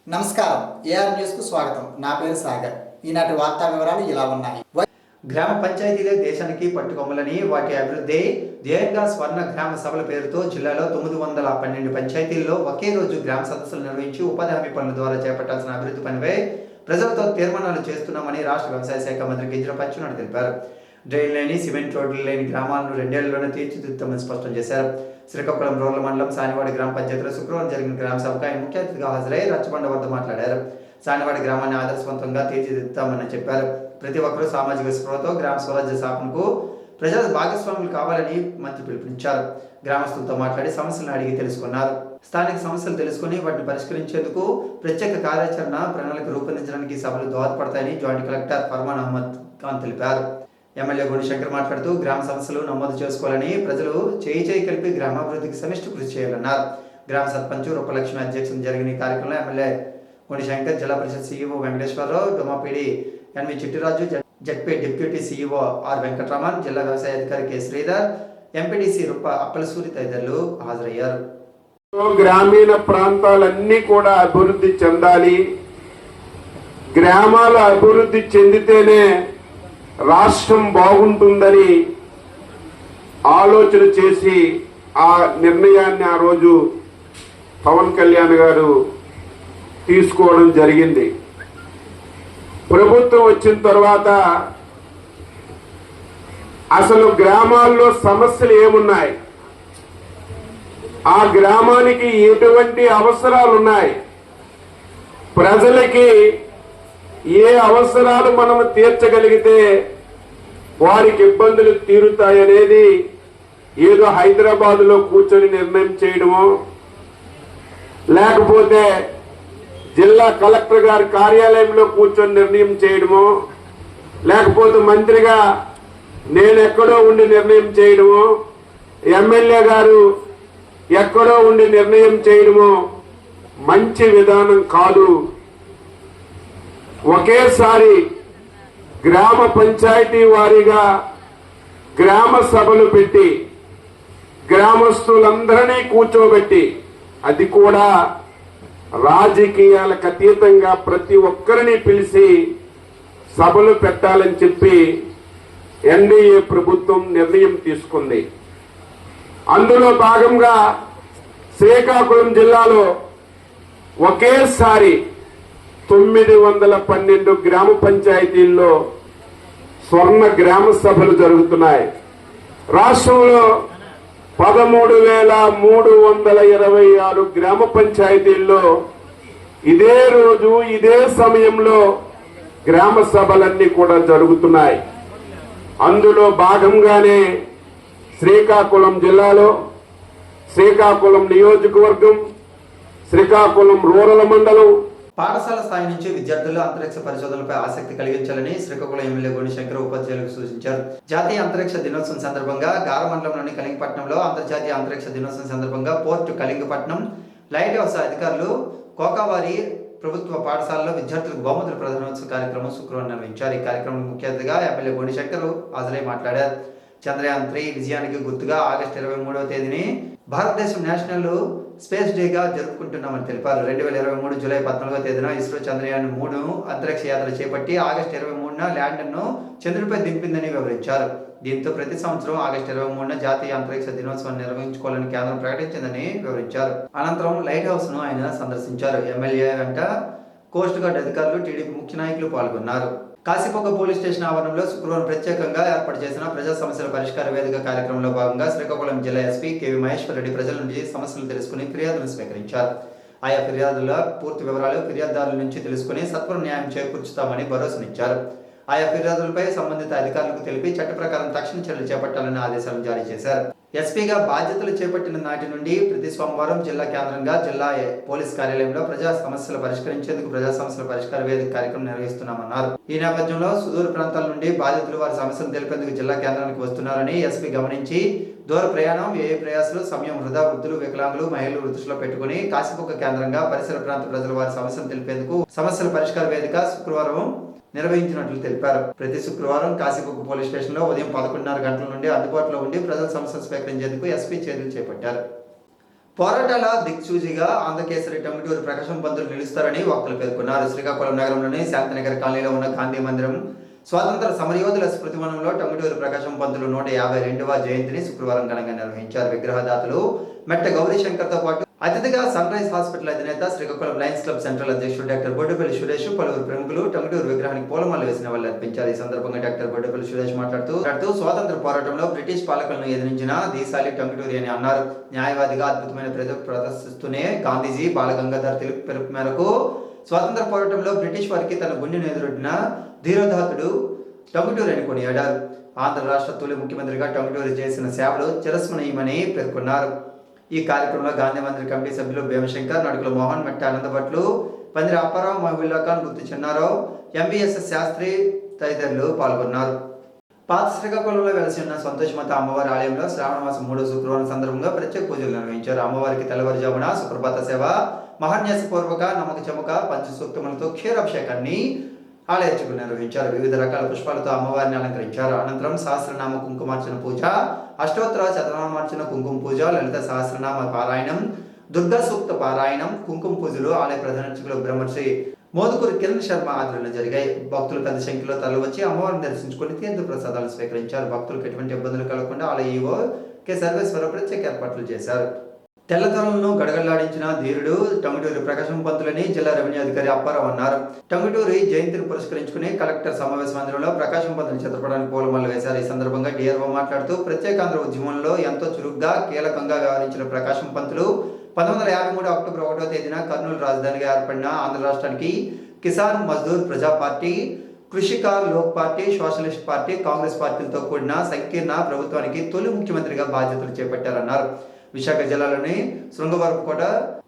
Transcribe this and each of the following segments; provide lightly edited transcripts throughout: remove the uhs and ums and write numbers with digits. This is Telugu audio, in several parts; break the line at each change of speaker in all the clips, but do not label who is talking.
నమస్కారం, ఏఆర్ న్యూస్ కు స్వాగతం. నా పేరు సాగర్. ఈనాటి వార్తా వివరాలు ఇలా ఉన్నాయి. గ్రామ పంచాయతీలే దేశానికి పట్టుకొమ్మలని, వాటి అభివృద్ధి ధ్యేయంగా స్వర్ణ గ్రామ సభల పేరుతో జిల్లాలో 912 పంచాయతీల్లో ఒకే రోజు గ్రామ సదస్సులు నిర్వహించి ఉపాధి హామీ పనుల ద్వారా చేపట్టాల్సిన అభివృద్ధి పనిపై ప్రజలతో తీర్మానాలు చేస్తున్నామని రాష్ట్ర వ్యవసాయ శాఖ మంత్రి గిరిజన పచ్చెన్నాయుడు తెలిపారు. డ్రైన్ లేని, సిమెంట్ రోడ్లు లేని గ్రామాలను 2 ఏళ్లలోనే తీర్చిదిద్దుతామని స్పష్టం చేశారు. శ్రీకాకుళం రూరల్ మండలం సానివాడి గ్రామ పంచాయతీలో శుక్రవారం జరిగిన గ్రామ సభకు ఆయన ముఖ్య అతిథిగా హాజరై రచ్చబండ వద్ద మాట్లాడారు. సానివాడి గ్రామాన్ని ఆదర్శవంతంగా తీర్చిదిద్దుతామని చెప్పారు. ప్రతి ఒక్కరూ సామాజిక స్పృహతో గ్రామ స్వరాజ్య స్థాపనకు ప్రజల భాగస్వాములు కావాలని మంత్రి పిలుపునిచ్చారు. గ్రామస్తులతో మాట్లాడి సమస్యలను అడిగి తెలుసుకున్నారు. స్థానిక సమస్యలు తెలుసుకుని వాటిని పరిష్కరించేందుకు ప్రత్యేక కార్యాచరణ ప్రణాళిక రూపొందించడానికి సభలు దోహదపడతాయని జాయింట్ కలెక్టర్ ఫర్మాన్ అహ్మద్ ఖాన్ తెలిపారు. ఎమ్మెల్యే గుణశంకర్ మాట్లాడుతూ గ్రామ సమస్యలు నమోదు చేసుకోవాలని, ప్రజలు చేయి కలిపి గ్రామాభివృద్ధికి సమిష్టి కృషి చేయాలన్నారు. గ్రామ సర్పంచ్ రూపలక్ష్మి అధ్యక్షతన జరిగిన ఈ కార్యక్రమంలో ఎమ్మెల్యే గుణశంకర్, జిల్లా పరిషత్ సీఈఓ వెంకటేశ్వరరావు, డొమాపీడి NV Chittiraju, ZP deputy CEO R Venkataraman, జిల్లా వ్యవసాయ అధికారి కె శ్రీధర్, ఎంపీడీసీ రూప అప్పలసూరి తదితరులు హాజరయ్యారు.
గ్రామీణ ప్రాంతాలన్నీ కూడా అభివృద్ధి చెందాలి. గ్రామాలు అభివృద్ధి చెందితేనే రాష్ట్రం బాగుంటుందని ఆలోచన చేసి ఆ నిర్ణయాన్ని ఆ రోజు పవన్ కళ్యాణ్ గారు తీసుకోవడం జరిగింది. ప్రభుత్వం వచ్చిన తర్వాత అసలు గ్రామాల్లో సమస్యలు ఏమున్నాయి, ఆ గ్రామానికి ఎటువంటి అవసరాలు ఉన్నాయి, ప్రజలకి ఏ అవసరాలు మనం తీర్చగలిగితే వారికి ఇబ్బందులు తీరుతాయనేది ఏదో హైదరాబాదులో కూర్చొని నిర్ణయం చేయడమో, లేకపోతే జిల్లా కలెక్టర్ గారి కార్యాలయంలో కూర్చొని నిర్ణయం చేయడమో, లేకపోతే మంత్రిగా నేను ఎక్కడో ఉండి నిర్ణయం చేయడమో, ఎమ్మెల్యే గారు ఎక్కడో ఉండి నిర్ణయం చేయడమో మంచి విధానం కాదు. ఒకేసారి గ్రామ పంచాయతీ వారీగా గ్రామ సభలు పెట్టి గ్రామస్తులందరినీ కూర్చోబెట్టి, అది కూడా రాజకీయాలకు అతీతంగా ప్రతి ఒక్కరిని పిలిచి సభలు పెట్టాలని చెప్పి ఎన్డీఏ ప్రభుత్వం నిర్ణయం తీసుకుంది. అందులో భాగంగా శ్రీకాకుళం జిల్లాలో ఒకేసారి 912 గ్రామ పంచాయతీల్లో స్వర్ణ గ్రామ సభలు జరుగుతున్నాయి. రాష్ట్రంలో 13,326 గ్రామ పంచాయతీల్లో ఇదే రోజు ఇదే సమయంలో గ్రామ సభలన్నీ కూడా జరుగుతున్నాయి. అందులో భాగంగానే శ్రీకాకుళం జిల్లాలో శ్రీకాకుళం నియోజకవర్గం, శ్రీకాకుళం రూరల్ మండలం
పాఠశాల స్థాయి నుంచి విద్యార్థులు అంతరిక్ష పరిశోధనలపై ఆసక్తి కలిగించాలని శ్రీకాకుళం ఎమ్మెల్యే గుణశంకర్ ఉపాధ్యాయులకు సూచించారు. జాతీయ అంతరిక్ష దినోత్సవం సందర్భంగా గార మండలంలోని కళింగపట్నంలో అంతర్జాతీయ అంతరిక్ష దినోత్సవం సందర్భంగా పోర్టు కళింగపట్నం లైట్ హౌస్ అధికారులు కోకావారి ప్రభుత్వ పాఠశాలలో విద్యార్థులకు బహుమతుల ప్రధానోత్సవ కార్యక్రమం శుక్రవారం నిర్వహించారు. ఈ కార్యక్రమంలో ముఖ్య అతిథిగా ఎమ్మెల్యే గుణశంకర్ హాజరై మాట్లాడారు. చంద్రయాన్ 3 విజయానికి గుర్తుగా ఆగస్టు 23వ తేదీని భారతదేశం నేషనల్ స్పేస్ డేగా జరుపుకుంటున్నామని తెలిపారు. 2023 జూలై 14వ తేదీన ఇస్రో చంద్రయాన్ 3 అంతరిక్ష యాత్ర చేపట్టి ఆగస్టు 23న ల్యాండర్ను చంద్రుడిపై దింపిందని వివరించారు. దీంతో ప్రతి సంవత్సరం ఆగస్టు 23న జాతీయ అంతరిక్ష దినోత్సవం నిర్వహించుకోవాలని కేంద్రం ప్రకటించిందని వివరించారు. అనంతరం లైట్ హౌస్ ను ఆయన సందర్శించారు. ఎమ్మెల్యే వెంట కోస్ట్ గార్డ్ అధికారులు, టీడీపీ ముఖ్య నాయకులు పాల్గొన్నారు. కాశీపొక్క పోలీస్ స్టేషన్ ఆవరణలో శుక్రవారం ప్రత్యేకంగా ఏర్పాటు చేసిన ప్రజా సమస్యల పరిష్కార వేదిక కార్యక్రమంలో భాగంగా శ్రీకాకుళం జిల్లా ఎస్పీ కేవీ మహేశ్వర్ రెడ్డి ప్రజల నుంచి సమస్యలు తెలుసుకుని ఫిర్యాదులను స్వీకరించారు. ఆయా ఫిర్యాదుల పూర్తి వివరాలు ఫిర్యాదుదారుల నుంచి తెలుసుకుని సత్వర న్యాయం చేకూర్చుతామని భరోసానిచ్చారు. ఆయా ఫిర్యాదులపై సంబంధిత అధికారులకు తెలిపి చట్ట ప్రకారం తక్షణ చర్యలు చేపట్టాలని ఆదేశాలు జారీ చేశారు. ఎస్పీగా బాధ్యతలు చేపట్టిన నాటి నుండి ప్రతి సోమవారం జిల్లా కేంద్రంగా జిల్లా పోలీస్ కార్యాలయంలో ప్రజా సమస్యలు పరిష్కరించేందుకు ప్రజా సమస్యల పరిష్కార వేదిక కార్యక్రమం నిర్వహిస్తున్నామన్నారు. ఈ నేపథ్యంలో సుదూర ప్రాంతాల నుండి బాధితులు వారి సమస్యలు తెలిపేందుకు జిల్లా కేంద్రానికి వస్తున్నారని ఎస్పీ గమనించి దూర ప్రయాణం, వ్యయ ప్రయాసాలు, సమయం వృధా, వృద్ధులు, వికలాంగులు, మహిళలు దృష్టిలో పెట్టుకుని కాశీబుగ్గ కేంద్రంగా పరిసర ప్రాంత ప్రజలు వారి సమస్యలు తెలిపేందుకు సమస్యల పరిష్కార వేదిక శుక్రవారం నిర్వహించినట్లు తెలిపారు. ప్రతి శుక్రవారం కాశీబుగ్గ పోలీస్ స్టేషన్ లో ఉదయం 11:30 గంటల నుండి అందుబాటులో ఉండి ప్రజల సమస్యలు స్వీకరించేందుకు ఎస్పీ చర్యలు చేపట్టారు. పోరాటాల దిక్సూచిగా ఆంధ్రకేసరి టంగుటూరి ప్రకాశం పంతులు నిలుస్తారని వక్తలు పేర్కొన్నారు. శ్రీకాకుళం నగరంలోని శాంతినగర్ కాలనీలో ఉన్న గాంధీ మందిరం స్వాతంత్ర సమరయోధుల స్మృతివనంలో టంగుటూరి ప్రకాశం పంతులు 152వ జయంతిని శుక్రవారం ఘనంగా నిర్వహించారు. విగ్రహదాతలు మెట్ట గౌరీశంకర్తో పాటు అతిథిగా సన్ రైజ్ హాస్పిటల్ అధినేత, శ్రీకాకుళం లయన్స్ క్లబ్ సెంట్రల్ అధ్యక్షుడు డాక్టర్ బొడ్డుపల్లి సురేష్, పలువురు ప్రముఖులు టంగుటూరు విగ్రహానికి పూలమాలలు వేసిన వాళ్ళు అర్పించారు. ఈ సందర్భంగా డాక్టర్ బొడ్డుపల్లి సురేష్ మాట్లాడుతూ స్వాతంత్ర పోరాటంలో బ్రిటిష్ పాలకులను ఎదిరించిన దీశాలి టంగుటూరి అని అన్నారు. న్యాయవాదిగా అద్భుతమైన ప్రదర్శిస్తూనే గాంధీజీ బాలగంగాధర్ తిలక్ పిలుపు మేరకు స్వాతంత్ర పోరాటంలో బ్రిటిష్ వారికి తన గుండెను ఎదురొడ్డిన ధీరోదాతుడు టంగుటూరి అని కొనియాడారు. ఆంధ్ర రాష్ట్ర తొలి ముఖ్యమంత్రిగా టంగుటూరి చేసిన సేవలు చిరస్మరణీయమని పేర్కొన్నారు. ఈ కార్యక్రమంలో గాంధీ మందిర కమిటీ సభ్యులు భీమశంకర్, నడుకుల మోహన్, మెట్ట ఆనందభట్లు, పందిరి అప్పారావు, మహబూల్లా ఖాన్, గుత్తి చెన్నారావు, ఎంబీఎస్ఎస్ శాస్త్రి తదితరులు పాల్గొన్నారు. పాత శ్రీకాకుళంలో వెలసి ఉన్న సంతోషమాత అమ్మవారి ఆలయంలో శ్రావణ మాసం 3వ శుక్రవారం సందర్భంగా ప్రత్యేక పూజలు నిర్వహించారు. అమ్మవారికి తెల్లవారుజామున సుప్రభాత సేవ, మహాన్యాసపూర్వక నమ్మక చమక పంచసూక్తములతో క్షీరాభిషేకాన్ని ఆలయార్చకులు నిర్వహించారు. వివిధ రకాల పుష్పాలతో అమ్మవారిని అలంకరించారు. అనంతరం సహస్రనామ కుంకుమార్చన పూజ, అష్టోత్తర శతనామార్చన కుంకుమ పూజ, లలిత సహస్రనామ పారాయణం, దుర్గా సూక్త పారాయణం, కుంకుమ పూజలు ఆలయ ప్రధానార్చకులు బ్రహ్మశ్రీ మోదుకూరి కిరణ్ శర్మ ఆధ్వర్యంలో జరిగాయి. భక్తులు పెద్ద సంఖ్యలో తరలివచ్చి అమ్మవారిని దర్శించుకుని తీర్థ ప్రసాదాలు స్వీకరించారు. భక్తులకు ఎటువంటి ఇబ్బందులు కలగకుండా ఆలయ ఈవో కె సర్వేశ్వరరావు ప్రత్యేక ఏర్పాట్లు చేశారు. తెల్లదొరలను గడగడలాడించిన ధీరుడు టంగుటూరి ప్రకాశం పంతులని జిల్లా రెవెన్యూ అధికారి అప్పారావు అన్నారు. టంగుటూరి జయంతిని పురస్కరించుకుని కలెక్టర్ సమావేశ మందిరంలో ప్రకాశం పంతులు చిత్రపటానికి పూలమాలలు వేశారు. ఈ సందర్భంగా డిఆర్ఓ మాట్లాడుతూ ప్రత్యేకాంధ్ర ఉద్యమంలో ఎంతో చురుగ్గా కీలకంగా వ్యవహరించిన ప్రకాశం పంతులు 1953 అక్టోబర్ 1వ తేదీన కర్నూలు రాజధానిగా ఏర్పడిన ఆంధ్ర రాష్ట్రానికి కిసాన్ మజ్దూర్ ప్రజా party, Krishikar Lok party, socialist party, Congress పార్టీలతో కూడిన సంకీర్ణ ప్రభుత్వానికి తొలి ముఖ్యమంత్రిగా బాధ్యతలు చేపట్టారన్నారు. విశాఖ జిల్లాలోని శృంగవరపుకోట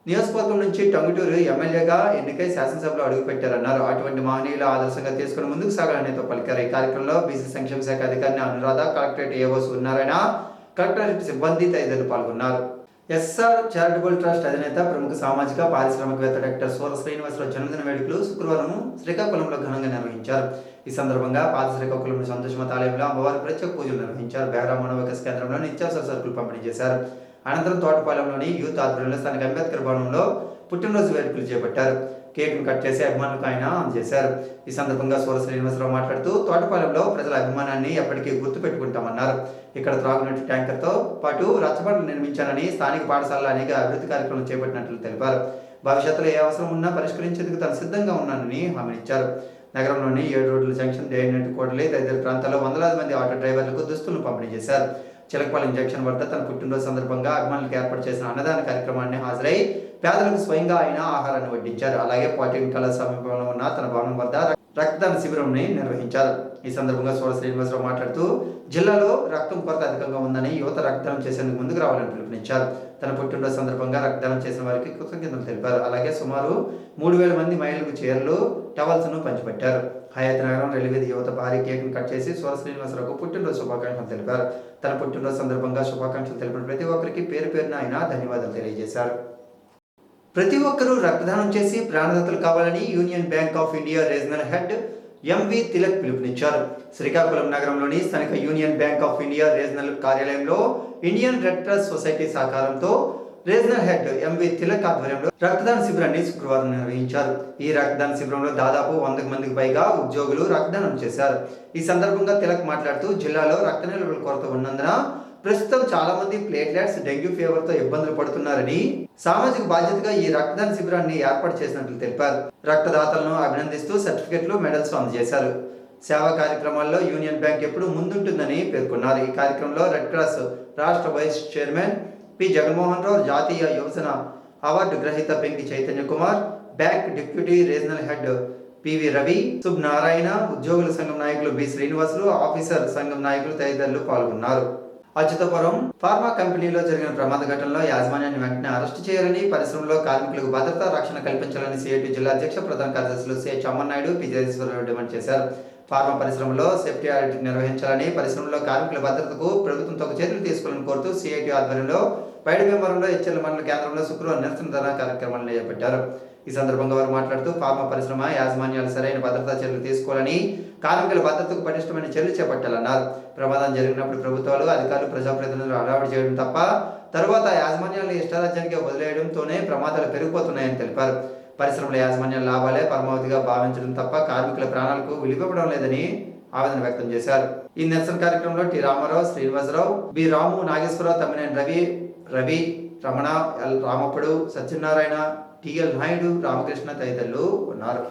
నియోజకవర్గం నుంచి టంగుటూరి ఎమ్మెల్యేగా ఎన్నికై శాసనసభలో అడుగుపెట్టారన్నారు. అటువంటి మహనీయుల ఆదర్శంగా తీసుకుని ముందుకు సాగాలనేతో పలికారు. ఈ కార్యక్రమంలో బీసీ సంక్షేమ శాఖ అధికారిని Anuradha, collectorate AO Suryanarayana, collectorate సిబ్బంది తదితరులు పాల్గొన్నారు. ఎస్ఆర్ చారిటబుల్ ట్రస్ట్ అధినేత, ప్రముఖ సామాజిక పారిశ్రామికవేత్త డాక్టర్ సూర శ్రీనివాసరావు జన్మదిన వేడుకలు శుక్రవారం శ్రీకాకుళంలో ఘనంగా నిర్వహించారు. ఈ సందర్భంగా పాత శ్రీకాకుళం సంతోషమాత ఆలయంలో అమ్మవారి ప్రత్యేక పూజలు నిర్వహించారు. బెహరా మనోవికాస్ కేంద్రంలో నిత్యావసర సరుకులు పంపిణీ చేశారు. అనంతరం తోటపాలెంలోని యూత్ ఆధ్వర్యంలో స్థానిక అంబేద్కర్ భవనంలో పుట్టినరోజు వేడుకలు చేపట్టారు. కేక్ను కట్ చేసి అభిమానులకు ఆయన అందజేశారు. ఈ సందర్భంగా సూర శ్రీనివాసరావు మాట్లాడుతూ తోటపాలెంలో ప్రజల అభిమానాన్ని ఎప్పటికీ గుర్తుపెట్టుకుంటామన్నారు. ఇక్కడ త్రాగునీటి ట్యాంకర్తో పాటు రచ్చబండలు నిర్మించానని, స్థానిక పాఠశాలలో అనేక అభివృద్ధి కార్యక్రమాలు చేపట్టినట్లు తెలిపారు. భవిష్యత్తులో ఏ అవసరం ఉన్నా పరిష్కరించేందుకు తాను సిద్ధంగా ఉన్నానని హామీ ఇచ్చారు. నగరంలోని 7 రోడ్ల జంక్షన్, దేవినేటి కోటలి తదితర ప్రాంతాల్లో వందలాది మంది ఆటో డ్రైవర్లకు దుస్తులను పంపిణీ చేశారు. చిలకపాలెం జంక్షన్ వద్ద తన పుట్టినరోజు సందర్భంగా అభిమానులకు ఏర్పాటు చేసిన అన్నదాన కార్యక్రమాన్ని హాజరై పేదలకు స్వయంగా ఆయన ఆహారాన్ని వడ్డించారు. అలాగే పాలిటెక్నిక్ కళాశాల సమీపంలో ఉన్న తన భవనం వద్ద రక్తదాన శిబిరంని నిర్వహించారు. ఈ సందర్భంగా సూర శ్రీనివాసరావు మాట్లాడుతూ జిల్లాలో రక్తం కొరత అధికంగా ఉందని, యువత రక్తదానం చేసేందుకు ముందుకు రావాలని పిలుపునిచ్చారు. తన పుట్టినరోజు సందర్భంగా రక్తదానం చేసిన వారికి కృతజ్ఞతలు తెలిపారు. అలాగే సుమారు 3000 మంది మహిళలకు చీరలు, టవల్స్ను పంచిపెట్టారు. హయాత్ నగరం రైల్వే యువత భారీ కేక్ను కట్ చేసి సూర శ్రీనివాసరావుకు పుట్టినరోజు శుభాకాంక్షలు తెలిపారు. తన పుట్టినరోజు సందర్భంగా శుభాకాంక్షలు తెలిపిన ప్రతి ఒక్కరికి పేరు పేరున ఆయన ధన్యవాదాలు తెలియజేశారు. ప్రతి ఒక్కరూ రక్తదానం చేసి ప్రాణదాతలు కావాలని Union Bank of India regional head M V Tilak పిలుపునిచ్చారు. శ్రీకాకుళం నగరంలోని స్థానిక Union Bank of India regional కార్యాలయంలో ఇండియన్ రెడ్ క్రాస్ సొసైటీ సహకారంతో రీజనల్ హెడ్ ఎంవి తిలక్ ఆధ్వర్యంలో రక్తదాన శిబిరాన్ని శుక్రవారం నిర్వహించారు. ఈ రక్తదాన శిబిరంలో దాదాపు 100 మందికి పైగా ఉద్యోగులు రక్తదానం చేశారు. ఈ సందర్భంగా తిలక్ మాట్లాడుతూ జిల్లాలో రక్త నిల్వల కొరత ఉన్నందున ప్రస్తుతం చాలా మంది ప్లేట్లెట్స్, డెంగ్యూ ఫీవర్తో ఇబ్బందులు పడుతున్నారని, సామాజిక బాధ్యతగా ఈ రక్తదాన శిబిరాన్ని ఏర్పాటు చేసినట్లు తెలిపారు. రక్తదాతలను అభినందిస్తూ సర్టిఫికెట్లు, మెడల్స్ అందజేశారు. సేవా కార్యక్రమాల్లో యూనియన్ బ్యాంక్ ఎప్పుడూ ముందుంటుందని పేర్కొన్నారు. ఈ కార్యక్రమంలో రెడ్ క్రాస్ రాష్ట్ర vice chairman P Jaganmohan Rao, జాతీయ యువజన అవార్డు గ్రహీత Penki Chaitanya Kumar, bank deputy regional head PV Ravi, Subnarayana, ఉద్యోగుల సంఘం నాయకులు బి శ్రీనివాసులు, ఆఫీసర్ సంఘం నాయకులు తదితరులు పాల్గొన్నారు. అచ్యుతపురం ఫార్మా కంపెనీలో జరిగిన ప్రమాద ఘటనలో యాజమాన్యాన్ని వెంటనే అరెస్టు చేయాలని, పరిశ్రమలో కార్మికులకు భద్రతా రక్షణ కల్పించాలని సిఐటి జిల్లా అధ్యక్ష ప్రధాన కార్యదర్శులు సి చమ్మన్నాయుడు, పి జగదీశ్వరరావు డిమాండ్ చేశారు. ఫార్మా పరిశ్రమలో సేఫ్టీ ఆడిట్ నిర్వహించాలని, పరిశ్రమలో కార్మికుల భద్రతకు ప్రభుత్వం తగు చర్యలు తీసుకోవాలని కోరుతూ సిఐటి ఆధ్వర్యంలో పైడి భీమవరంలో హెచ్ఎల్ మండల కేంద్రంలో శుక్రవారం నిరసన ధర్నా కార్యక్రమాలను చేపట్టారు. ఈ సందర్భంగా వారు మాట్లాడుతూ ఫార్మా పరిశ్రమ యాజమాన్యాలు సరైన భద్రతా చర్యలు తీసుకోవాలని, కార్మికుల భద్రతకు పటిష్టమైన చర్యలు చేపట్టాలన్నారు. ప్రమాదం జరిగినప్పుడు ప్రభుత్వాలు, అధికారులు, ప్రజాప్రతినిధులు హడావుడి చేయడం తప్ప తరువాత యాజమాన్యాలను ఇష్టారాజ్యానికి వదిలేయడంతోనే ప్రమాదాలు పెరిగిపోతున్నాయని తెలిపారు. పరిశ్రమల యాజమాన్యాల లాభాలే పరమావధిగా భావించడం తప్ప కార్మికుల ప్రాణాలకు విలువివ్వడం లేదని ఆవేదన వ్యక్తం చేశారు. ఈ నిరసన కార్యక్రమంలో టి రామారావు, శ్రీనివాసరావు, బి రాము, నాగేశ్వరరావు, తమ్మినేని రవి, రమణ, ఎల్ రామప్పుడు, సత్యనారాయణ, టిఎల్ నాయుడు, రామకృష్ణ తదితరులు ఉన్నారు.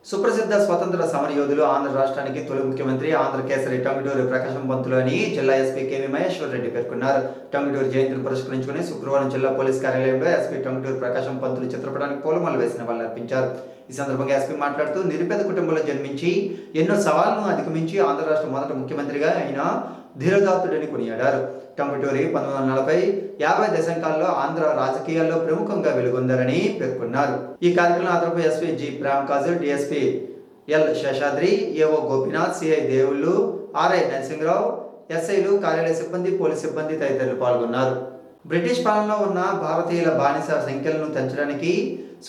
సుప్రసిద్ధ స్వతంత్ర సమరయోధులు, ఆంధ్ర రాష్ట్రానికి తొలి ముఖ్యమంత్రి, ఆంధ్ర కేసరి టంగుటూరి ప్రకాశం పంతులు అని జిల్లా ఎస్పీ కెవి మహేశ్వర్ రెడ్డి పేర్కొన్నారు. టంగుటూరి జయంతిని పురస్కరించుకుని శుక్రవారం జిల్లా పోలీస్ కార్యాలయంలో ఎస్పీ టంగుటూరి ప్రకాశం పంతులు చిత్రపటానికి పూలమాల వేసిన నివాళులర్పించారు. ఈ సందర్భంగా ఎస్పీ మాట్లాడుతూ నిరుపేద కుటుంబంలో జన్మించి ఎన్నో సవాళ్లను అధిగమించి ఆంధ్ర రాష్ట్ర మొదటి ముఖ్యమంత్రిగా ఆయన ధీరదాత్తుడని కొనియాడారు. టంగుటూరి 1940-50 దశకాల్లో ఆంధ్ర రాజకీయాల్లో ప్రముఖంగా వెలుగొందారని పేర్కొన్నారు. ఈ కార్యక్రమంలో అదనపు SP G Premakaju, DSP L Seshadri, AO Gopinath, CI Devullu, RI Narasimharao, ఎస్ఐలు, కార్యాలయ సిబ్బంది, పోలీస్ సిబ్బంది తదితరులు పాల్గొన్నారు. బ్రిటిష్ పాలనలో ఉన్న భారతీయుల బానిస సంఖ్యలను పెంచడానికి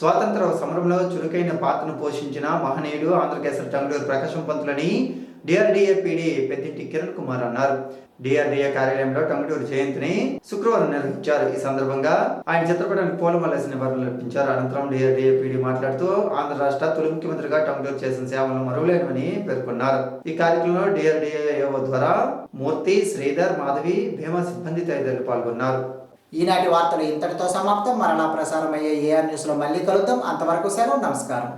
స్వాతంత్ర సమరంలో చురుకైన పాత్రను పోషించిన మహనీయుడు ఆంధ్రకేసరి టంగుటూరి ప్రకాశం పంతులని డిఆర్డీఏ పీడీ పెద్దింటి కిరణ్ కుమార్ అన్నారు. డిఆర్డీఏ కార్యాలయంలో టంగుటూరి జయంతిని శుక్రవారం నిర్వహించారు. ఈ సందర్భంగా ఆయన చిత్రపటానికి పూలమాలేసి నివాళులర్పించారు. అనంతరం డిఆర్డీఏ పీడీ మాట్లాడుతూ ఆంధ్ర రాష్ట్ర తొలి ముఖ్యమంత్రిగా టంగుటూరి చేసిన సేవలను మరువలేనివని పేర్కొన్నారు. ఈ కార్యక్రమంలో డిఆర్డీఏ ఏఓ ద్వారా మూర్తి, శ్రీధర్, మాధవి, భీమా సిబ్బంది తదితరులు పాల్గొన్నారు.
ఈనాటి వార్తలు ఇంతటితో సమాప్తం. మరలా ప్రసారమయ్యే ఏఆర్ న్యూస్లో మళ్ళీ కలుద్దాం. అంతవరకు సెలవు. నమస్కారం.